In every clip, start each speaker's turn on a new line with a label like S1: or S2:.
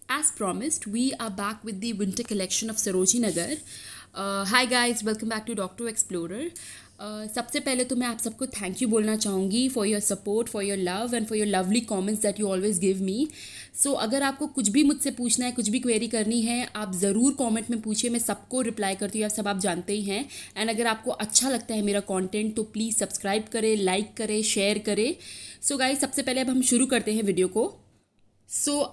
S1: As promised, we are back with the winter collection of Sarojini Nagar. Hi guys, welcome back to Doctor Explorer. सबसे पहले तो मैं आप सबको thank you बोलना चाहूँगी for your support, for your love and for your lovely comments that you always give me. So अगर आपको कुछ भी मुझसे पूछना है, कुछ भी क्वेरी करनी है, आप ज़रूर कमेंट में पूछिए. मैं सबको रिप्लाई करती हूँ, आप सब आप जानते ही हैं. एंड अगर आपको अच्छा लगता है मेरा कंटेंट तो प्लीज़ सब्सक्राइब करें, लाइक करें, शेयर करें. सो गाइस, सबसे पहले अब हम शुरू करते हैं वीडियो को.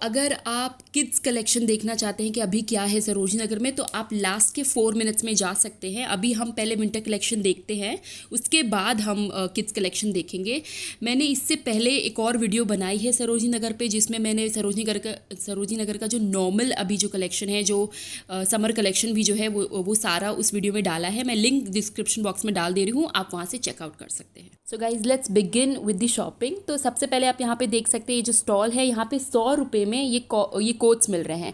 S1: अगर आप किड्स कलेक्शन देखना चाहते हैं कि अभी क्या है सरोजनी नगर में, तो आप लास्ट के 4 मिनट्स में जा सकते हैं. अभी हम पहले विंटर कलेक्शन देखते हैं, उसके बाद हम किड्स कलेक्शन देखेंगे. मैंने इससे पहले एक और वीडियो बनाई है सरोजनी नगर पे, जिसमें मैंने सरोजनी नगर का जो नॉर्मल अभी जो कलेक्शन है, जो समर कलेक्शन भी जो है वो सारा उस वीडियो में डाला है. मैं लिंक डिस्क्रिप्शन बॉक्स में डाल दे रही हूँ, आप वहाँ से चेकआउट कर सकते हैं. So guys, let's begin with the shopping. तो सबसे पहले आप यहाँ पे देख सकते हैं, ये जो स्टॉल है यहाँ पे 100 रुपये में ये कोट्स मिल रहे हैं.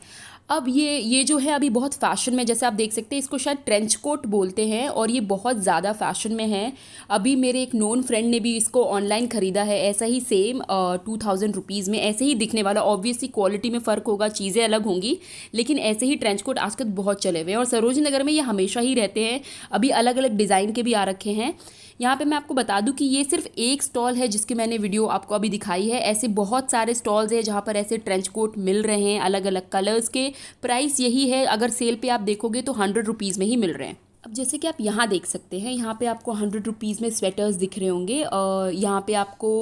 S1: अब ये जो है अभी बहुत फैशन में, जैसे आप देख सकते हैं, इसको शायद ट्रेंच कोट बोलते हैं और ये बहुत ज़्यादा फैशन में है. अभी मेरे एक नोन फ्रेंड ने भी इसको ऑनलाइन ख़रीदा है, ऐसा ही सेम 2000 रुपीज़ में, ऐसे ही दिखने वाला. ऑब्वियसली क्वालिटी में फ़र्क होगा, चीज़ें अलग होंगी, लेकिन ऐसे ही ट्रेंच कोट आजकल बहुत चले हुए हैं और सरोजनी नगर में ये हमेशा ही रहते हैं. अभी अलग अलग डिज़ाइन के भी आ रखे हैं. यहाँ पे मैं आपको बता दूं कि ये सिर्फ एक स्टॉल है जिसकी मैंने वीडियो आपको अभी दिखाई है. ऐसे बहुत सारे स्टॉल्स हैं जहाँ पर ऐसे ट्रेंच कोट मिल रहे हैं अलग अलग कलर्स के. प्राइस यही है, अगर सेल पे आप देखोगे तो 100 रुपीज़ में ही मिल रहे हैं. अब जैसे कि आप यहाँ देख सकते हैं, यहाँ पे आपको 100 रुपीज़ में स्वेटर्स दिख रहे होंगे. यहाँ पे आपको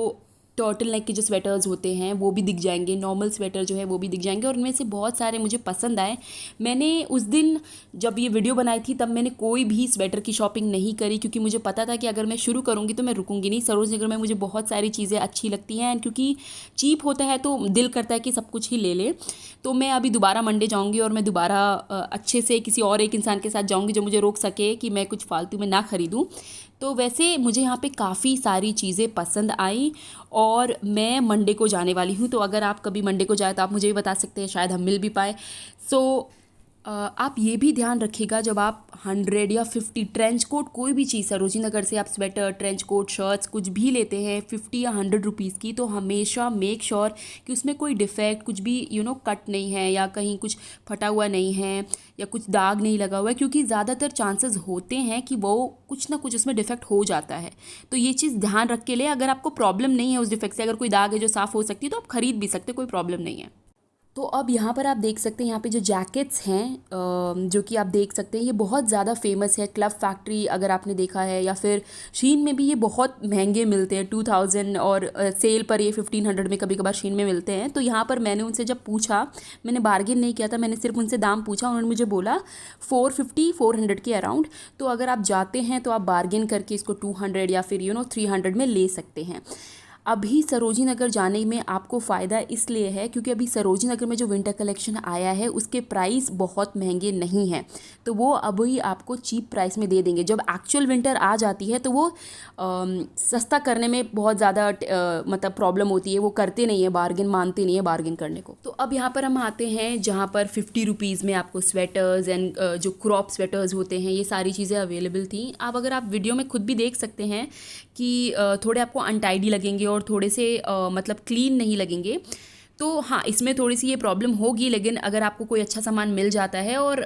S1: टर्टल नेक के जो स्वेटर्स होते हैं वो भी दिख जाएंगे, नॉर्मल स्वेटर जो है वो भी दिख जाएंगे, और उनमें से बहुत सारे मुझे पसंद आए. मैंने उस दिन जब ये वीडियो बनाई थी तब मैंने कोई भी स्वेटर की शॉपिंग नहीं करी, क्योंकि मुझे पता था कि अगर मैं शुरू करूँगी तो मैं रुकूंगी नहीं. सरोजनी नगर में मुझे बहुत सारी चीज़ें अच्छी लगती हैं, एंड क्योंकि चीप होता है तो दिल करता है कि सब कुछ ही ले ले. तो मैं अभी दोबारा मंडे जाऊँगी और मैं दोबारा अच्छे से किसी और एक इंसान के साथ जाऊँगी जो मुझे रोक सके कि मैं कुछ फालतू में ना ख़रीदूँ. तो वैसे मुझे यहाँ पे काफ़ी सारी चीज़ें पसंद आई और मैं मंडे को जाने वाली हूँ. तो अगर आप कभी मंडे को जाए तो आप मुझे भी बता सकते हैं, शायद हम मिल भी पाए. सो आप ये भी ध्यान रखिएगा, जब आप 100 या 50 ट्रेंच कोट, कोई भी चीज़ सरोजनी नगर से आप स्वेटर, ट्रेंच कोट, शर्ट्स कुछ भी लेते हैं 50 या 100 रुपीज़ की, तो हमेशा मेक श्योर कि उसमें कोई डिफेक्ट, कुछ भी कट नहीं है, या कहीं कुछ फटा हुआ नहीं है, या कुछ दाग नहीं लगा हुआ है, क्योंकि ज़्यादातर चांसेस होते हैं कि वो कुछ ना कुछ उसमें डिफेक्ट हो जाता है. तो ये चीज़ ध्यान रख के ले. अगर आपको प्रॉब्लम नहीं है उस डिफेक्ट से, अगर कोई दाग है जो साफ़ हो सकती है, तो आप ख़रीद भी सकते, कोई प्रॉब्लम नहीं है. तो अब यहाँ पर आप देख सकते हैं, यहाँ पे जो जैकेट्स हैं जो कि आप देख सकते हैं, ये बहुत ज़्यादा फेमस है. क्लब फैक्ट्री अगर आपने देखा है, या फिर शीन में भी ये बहुत महंगे मिलते हैं 2000, और सेल पर ये 1500 में कभी कभार शीन में मिलते हैं. तो यहाँ पर मैंने उनसे जब पूछा, मैंने बार्गेन नहीं किया था, मैंने सिर्फ उनसे दाम पूछा, उन्होंने मुझे बोला 450-400 के अराउंड. तो अगर आप जाते हैं तो आप बार्गेन करके इसको 200 या फिर 300 में ले सकते हैं. अभी सरोजनी नगर जाने में आपको फ़ायदा इसलिए है क्योंकि अभी सरोजनी नगर में जो विंटर कलेक्शन आया है उसके प्राइस बहुत महंगे नहीं हैं, तो वो अभी आपको चीप प्राइस में दे देंगे. जब एक्चुअल विंटर आ जाती है तो वो सस्ता करने में बहुत ज़्यादा मतलब प्रॉब्लम होती है, वो करते नहीं है बार्गेन, मानते नहीं है बार्गेन करने को. तो अब यहाँ पर हम आते हैं जहाँ पर 50 रुपीज़ में आपको स्वेटर्स एंड जो क्रॉप स्वेटर्स होते हैं, ये सारी चीज़ें अवेलेबल थी. अब अगर आप वीडियो में खुद भी देख सकते हैं कि थोड़े आपको अनटाइडी लगेंगे और थोड़े से मतलब क्लीन नहीं लगेंगे. तो हाँ, इसमें थोड़ी सी ये प्रॉब्लम होगी, लेकिन अगर आपको कोई अच्छा सामान मिल जाता है और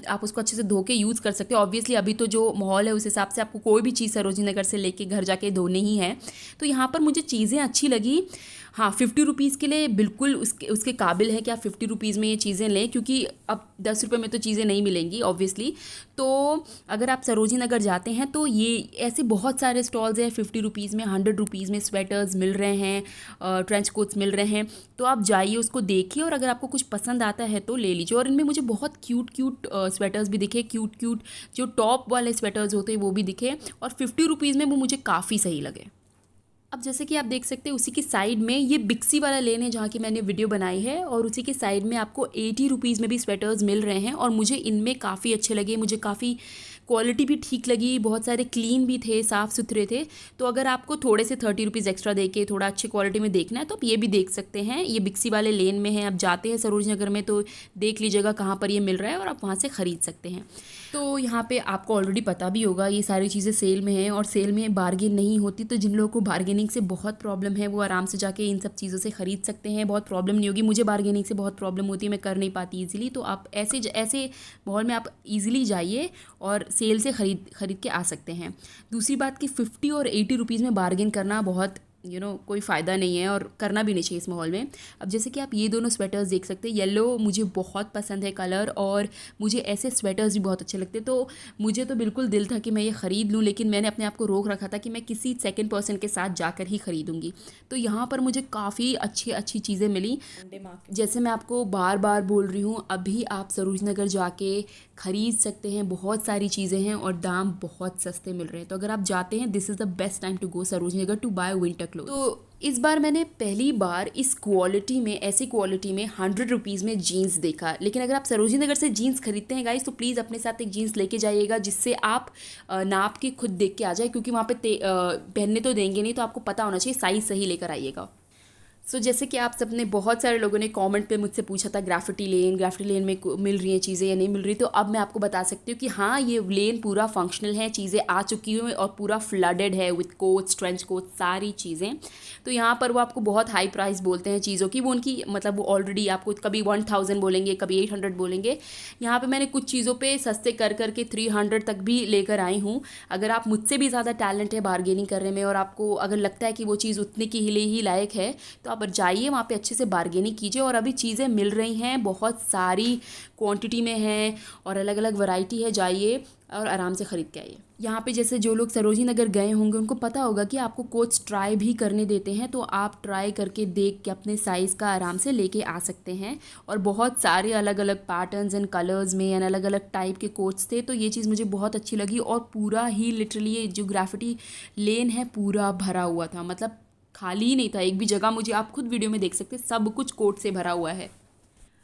S1: आप उसको अच्छे से धो के यूज़ कर सकते हो. ऑब्वियसली अभी तो जो माहौल है उस हिसाब से आपको कोई भी चीज़ सरोजनी नगर से लेके घर जाके धोनी ही है. तो यहाँ पर मुझे चीज़ें अच्छी लगी. हाँ, 50 रुपीज़ के लिए बिल्कुल उसके काबिल है कि आप 50 रुपीज़ में ये चीज़ें लें, क्योंकि अब 10 रुपये में तो चीज़ें नहीं मिलेंगी ऑब्वियसली. तो अगर आप सरोजनी नगर जाते हैं तो ये ऐसे बहुत सारे स्टॉल्स हैं 50 रुपीज़ में, 100 रुपीज़ में स्वेटर्स मिल रहे हैं, ट्रेंच कोट्स मिल रहे हैं. तो आप जाइए, उसको देखिए, और अगर आपको कुछ पसंद आता है तो ले लीजिए. और इनमें मुझे बहुत क्यूट स्वेटर्स भी दिखे, क्यूट जो टॉप वाले स्वेटर्स होते हैं वो भी दिखे, और 50 रुपीज़ में वो मुझे काफ़ी सही लगे. अब जैसे कि आप देख सकते हैं, उसी की साइड में ये बिक्सी वाला लेन है जहाँ की मैंने वीडियो बनाई है, और उसी के साइड में आपको 80 रुपीज़ में भी स्वेटर्स मिल रहे हैं, और मुझे इनमें काफ़ी अच्छे लगे. मुझे काफ़ी क्वालिटी भी ठीक लगी, बहुत सारे क्लीन भी थे, साफ़ सुथरे थे। तो अगर आपको थोड़े से 30 रुपीज़ एक्स्ट्रा दे के थोड़ा अच्छी क्वालिटी में देखना है तो आप ये भी देख सकते हैं। ये बिक्सी वाले लेन में है, आप जाते हैं सरोजनी नगर में तो देख लीजिएगा कहाँ पर ये मिल रहा है और आप वहाँ से ख़रीद सकते हैं। तो यहाँ पे आपको ऑलरेडी पता भी होगा ये सारी चीज़ें सेल में हैं और सेल में बार्गेन नहीं होती, तो जिन लोगों को बार्गेनिंग से बहुत प्रॉब्लम है वो आराम से जाके इन सब चीज़ों से ख़रीद सकते हैं, बहुत प्रॉब्लम नहीं होगी। मुझे बार्गेनिंग से बहुत प्रॉब्लम होती है, मैं कर नहीं पाती ईजिली, तो आप ऐसे मॉल में आप ईजिली जाइए और सेल से ख़रीद के आ सकते हैं। दूसरी बात कि 50 और 80 रुपीज़ में बार्गेन करना बहुत कोई फ़ायदा नहीं है और करना भी नहीं चाहिए इस माहौल में। अब जैसे कि आप ये दोनों स्वेटर्स देख सकते हैं, येलो मुझे बहुत पसंद है कलर और मुझे ऐसे स्वेटर्स भी बहुत अच्छे लगते हैं, तो मुझे तो बिल्कुल दिल था कि मैं ये ख़रीद लूँ, लेकिन मैंने अपने आप को रोक रखा था कि मैं किसी सेकंड पर्सन के साथ जाकर ही ख़रीदूँगी। तो यहाँ पर मुझे काफ़ी अच्छी चीज़ें मिली। जैसे मैं आपको बार बार बोल रही हूँ, अभी आप सरोजनी नगर जाके ख़रीद सकते हैं, बहुत सारी चीज़ें हैं और दाम बहुत सस्ते मिल रहे हैं। तो अगर आप जाते हैं, this is the best time to go Sarojini Nagar to buy winter cloth. तो इस बार मैंने पहली बार इस क्वालिटी में, ऐसी क्वालिटी में 100 रुपीज़ में जीन्स देखा। लेकिन अगर आप सरोजनी नगर से जीन्स खरीदते हैं गाइस, तो प्लीज़ अपने साथ एक जीन्स लेके जाइएगा जिससे आप नाप के खुद देख के आ जाए, क्योंकि वहाँ पे पहनने तो देंगे नहीं, तो आपको पता होना चाहिए, साइज़ सही लेकर आइएगा। जैसे कि आप सबने, बहुत सारे लोगों ने कमेंट पे मुझसे पूछा था ग्राफिटी लेन में मिल रही हैं चीज़ें या नहीं मिल रही, तो अब मैं आपको बता सकती हूँ कि हाँ, ये लेन पूरा फंक्शनल है, चीज़ें आ चुकी हैं और पूरा फ्लडेड है विथ कोट्स, ट्रेंच कोट, सारी चीज़ें। तो यहाँ पर वो आपको बहुत हाई प्राइस बोलते हैं चीज़ों की, वो उनकी मतलब वो ऑलरेडी आपको कभी 1000 बोलेंगे, कभी 800 बोलेंगे। यहाँ पर मैंने कुछ चीज़ों पर सस्ते कर करके 300 तक भी लेकर आई हूँ। अगर आप मुझसे भी ज़्यादा टैलेंट है बार्गेनिंग करने में और आपको अगर लगता है कि वो चीज़ उतने के लिए ही लायक है, तो आप जाइए वहाँ पे अच्छे से बार्गेनिंग कीजिए। और अभी चीज़ें मिल रही हैं, बहुत सारी क्वांटिटी में हैं और अलग अलग वैरायटी है, जाइए और आराम से ख़रीद के आइए। यहाँ पे जैसे जो लोग सरोजनी नगर गए होंगे उनको पता होगा कि आपको कोच ट्राई भी करने देते हैं, तो आप ट्राई करके देख के अपने साइज़ का आराम से लेके आ सकते हैं। और बहुत सारे अलग अलग पैटर्न्स एंड कलर्स में एंड अलग अलग टाइप के कोट्स थे, तो ये चीज़ मुझे बहुत अच्छी लगी। और पूरा ही लिटरली ये जो ग्राफिटी लेन है पूरा भरा हुआ था, मतलब खाली ही नहीं था एक भी जगह। मुझे आप खुद वीडियो में देख सकते हैं, सब कुछ कोट से भरा हुआ है।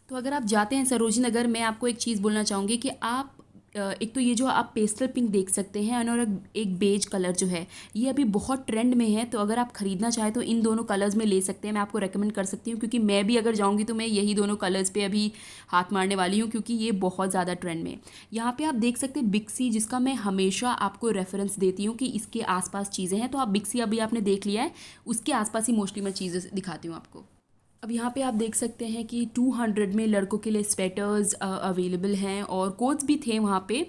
S1: तो अगर आप जाते हैं सरोजनी नगर, मैं आपको एक चीज़ बोलना चाहूँगी कि आप एक तो ये जो आप पेस्टल पिंक देख सकते हैं और एक बेज कलर जो है, ये अभी बहुत ट्रेंड में है। तो अगर आप ख़रीदना चाहें तो इन दोनों कलर्स में ले सकते हैं, मैं आपको रेकमेंड कर सकती हूँ, क्योंकि मैं भी अगर जाऊँगी तो मैं यही दोनों कलर्स पे अभी हाथ मारने वाली हूँ, क्योंकि ये बहुत ज़्यादा ट्रेंड में। यहाँ पे आप देख सकते हैं बिक्सी, जिसका मैं हमेशा आपको रेफरेंस देती हूँ कि इसके आसपास चीज़ें हैं। तो आप बिक्सी अभी आपने देख लिया है, उसके आसपास ही मोस्टली मैं चीज़ें दिखाती हूँ आपको। अब यहाँ पे आप देख सकते हैं कि 200 में लड़कों के लिए स्वेटर्स अवेलेबल हैं और कोट्स भी थे वहाँ पे।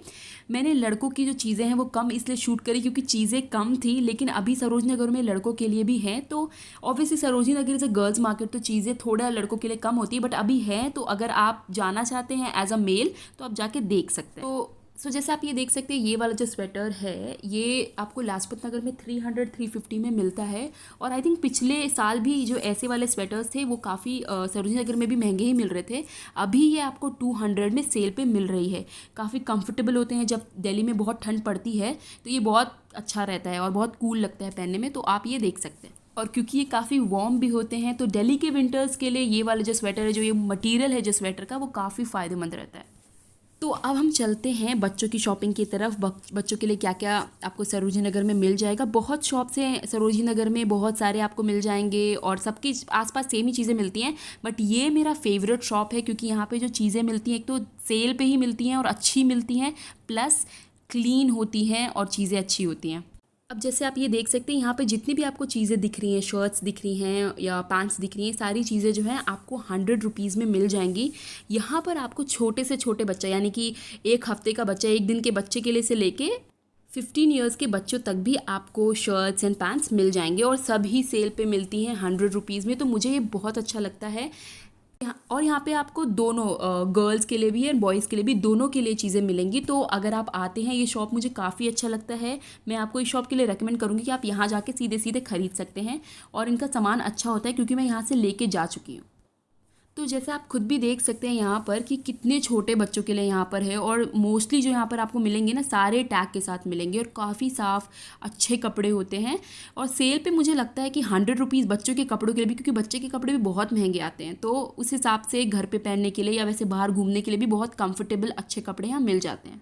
S1: मैंने लड़कों की जो चीज़ें हैं वो कम इसलिए शूट करी क्योंकि चीज़ें कम थी, लेकिन अभी सरोजनी नगर में लड़कों के लिए भी हैं। तो obviously Sarojini Nagar is a girls market, तो चीज़ें थोड़ा लड़कों के लिए कम होती है, बट अभी हैं। तो अगर आप जाना चाहते हैं एज अ मेल तो आप जाके देख सकते हैं। तो जैसे आप ये देख सकते हैं, ये वाला जो स्वेटर है ये आपको लाजपत नगर में 300-350 में मिलता है। और आई थिंक पिछले साल भी जो ऐसे वाले स्वेटर्स थे वो काफ़ी सरोजनी नगर में भी महंगे ही मिल रहे थे। अभी ये आपको 200 में सेल पे मिल रही है। काफ़ी कंफर्टेबल होते हैं, जब दिल्ली में बहुत ठंड पड़ती है तो ये बहुत अच्छा रहता है और बहुत कूल लगता है पहनने में, तो आप ये देख सकते हैं। और क्योंकि ये काफ़ी वार्म भी होते हैं, तो दिल्ली के विंटर्स के लिए ये वाला जो स्वेटर है, जो ये मटीरियल है जो स्वेटर का, वो काफ़ी फ़ायदेमंद रहता है। तो अब हम चलते हैं बच्चों की शॉपिंग की तरफ। बच्चों के लिए क्या क्या आपको सरोजनी नगर में मिल जाएगा। बहुत शॉप्स हैं सरोजनी नगर में, बहुत सारे आपको मिल जाएंगे और सबके आसपास सेम ही चीज़ें मिलती हैं, बट ये मेरा फेवरेट शॉप है क्योंकि यहाँ पे जो चीज़ें मिलती हैं एक तो सेल पे ही मिलती हैं और अच्छी मिलती हैं, प्लस क्लीन होती हैं और चीज़ें अच्छी होती हैं। अब जैसे आप ये देख सकते हैं, यहाँ पे जितनी भी आपको चीज़ें दिख रही हैं, शर्ट्स दिख रही हैं या पैंट्स दिख रही हैं, सारी चीज़ें जो हैं आपको 100 रुपीज़ में मिल जाएंगी। यहाँ पर आपको छोटे से छोटे बच्चा, यानी कि 1 हफ्ते का बच्चा, 1 दिन के बच्चे के लिए से लेके 15 ईयर्स के बच्चों तक भी आपको शर्ट्स एंड पैंट्स मिल जाएंगे और सभी सेल पे मिलती हैं 100 रुपीज़ में। तो मुझे ये बहुत अच्छा लगता है। और यहाँ पे आपको दोनों गर्ल्स के लिए भी है, बॉयज़ के लिए भी, दोनों के लिए चीज़ें मिलेंगी। तो अगर आप आते हैं, ये शॉप मुझे काफ़ी अच्छा लगता है। मैं आपको इस शॉप के लिए रेकमेंड करूँगी कि आप यहाँ जाके सीधे सीधे ख़रीद सकते हैं और इनका सामान अच्छा होता है क्योंकि मैं यहाँ से लेके जा चुकी हूँ। तो जैसे आप खुद भी देख सकते हैं यहाँ पर कि कितने छोटे बच्चों के लिए यहाँ पर है, और मोस्टली जो यहाँ पर आपको मिलेंगे ना, सारे टैग के साथ मिलेंगे और काफ़ी साफ़ अच्छे कपड़े होते हैं। और सेल पे मुझे लगता है कि 100 रुपीज़ बच्चों के कपड़ों के लिए भी, क्योंकि बच्चे के कपड़े भी बहुत महंगे आते हैं, तो उस हिसाब से घर पर पहनने के लिए या वैसे बाहर घूमने के लिए भी बहुत कम्फर्टेबल अच्छे कपड़े यहाँ मिल जाते हैं।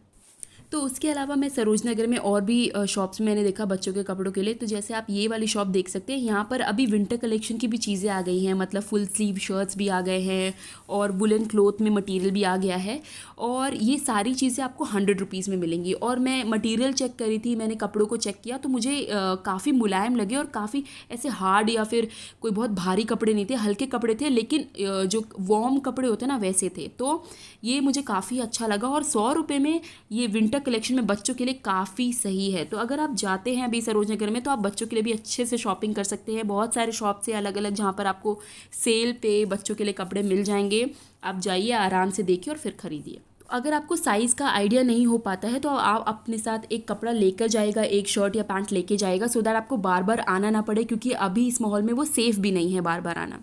S1: तो उसके अलावा मैं सरोज नगर में और भी शॉप्स मैंने देखा बच्चों के कपड़ों के लिए। तो जैसे आप ये वाली शॉप देख सकते हैं, यहाँ पर अभी विंटर कलेक्शन की भी चीज़ें आ गई हैं, मतलब फुल स्लीव शर्ट्स भी आ गए हैं और वुलन क्लॉथ में मटेरियल भी आ गया है। और ये सारी चीज़ें आपको 100 रुपीज़ में मिलेंगी। और मैं मटेरियल चेक करी थी, मैंने कपड़ों को चेक किया, तो मुझे काफ़ी मुलायम लगे और काफ़ी ऐसे हार्ड या फिर कोई बहुत भारी कपड़े नहीं थे, हल्के कपड़े थे, लेकिन जो वार्म कपड़े होते हैं ना वैसे थे। तो ये मुझे काफ़ी अच्छा लगा और 100 रुपये में ये विंटर कलेक्शन में बच्चों के लिए काफ़ी सही है। तो अगर आप जाते हैं अभी सरोज नगर में तो आप बच्चों के लिए भी अच्छे से शॉपिंग कर सकते हैं। बहुत सारे शॉप से अलग अलग जहाँ पर आपको सेल पे बच्चों के लिए कपड़े मिल जाएंगे। आप जाइए, आराम से देखिए और फिर ख़रीदिए। अगर आपको साइज़ का आइडिया नहीं हो पाता है तो आप अपने साथ एक कपड़ा लेकर जाएगा, एक शर्ट या पैंट लेके जाएगा, सो दैट आपको बार बार आना ना पड़े, क्योंकि अभी इस माहौल में वो सेफ़ भी नहीं है बार बार आना।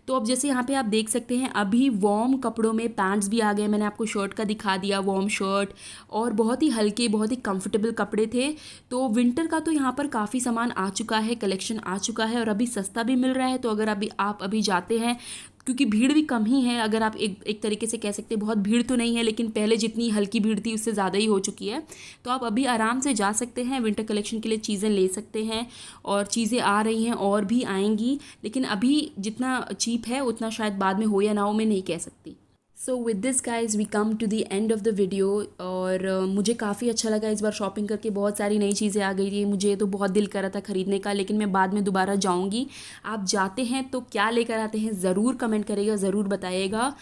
S1: तो अब जैसे यहाँ पे आप देख सकते हैं, अभी वार्म कपड़ों में पैंट्स भी आ गए। मैंने आपको शर्ट का दिखा दिया, वार्म शर्ट, और बहुत ही हल्के बहुत ही कंफर्टेबल कपड़े थे। तो विंटर का तो यहाँ पर काफ़ी सामान आ चुका है, कलेक्शन आ चुका है और अभी सस्ता भी मिल रहा है। तो अगर आप अभी जाते हैं, क्योंकि भीड़ भी कम ही है, अगर आप एक तरीके से कह सकते हैं, बहुत भीड़ तो नहीं है लेकिन पहले जितनी हल्की भीड़ थी उससे ज़्यादा ही हो चुकी है। तो आप अभी आराम से जा सकते हैं, विंटर कलेक्शन के लिए चीज़ें ले सकते हैं। और चीज़ें आ रही हैं और भी आएंगी, लेकिन अभी जितना चीप है उतना शायद बाद में हो या ना हो, मैं नहीं कह सकती। So with this guys we come to the end of the video. और मुझे काफ़ी अच्छा लगा इस बार शॉपिंग करके, बहुत सारी नई चीज़ें आ गई थी। मुझे तो बहुत दिल कर रहा था ख़रीदने का, लेकिन मैं बाद में दोबारा जाऊंगी। आप जाते हैं तो क्या लेकर आते हैं ज़रूर कमेंट करिएगा, ज़रूर बताइएगा।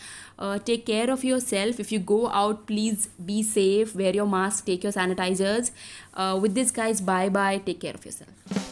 S1: Take care of your self. If you go out please be safe, wear your mask, take your sanitizers. With this guys, bye bye, take care of your self.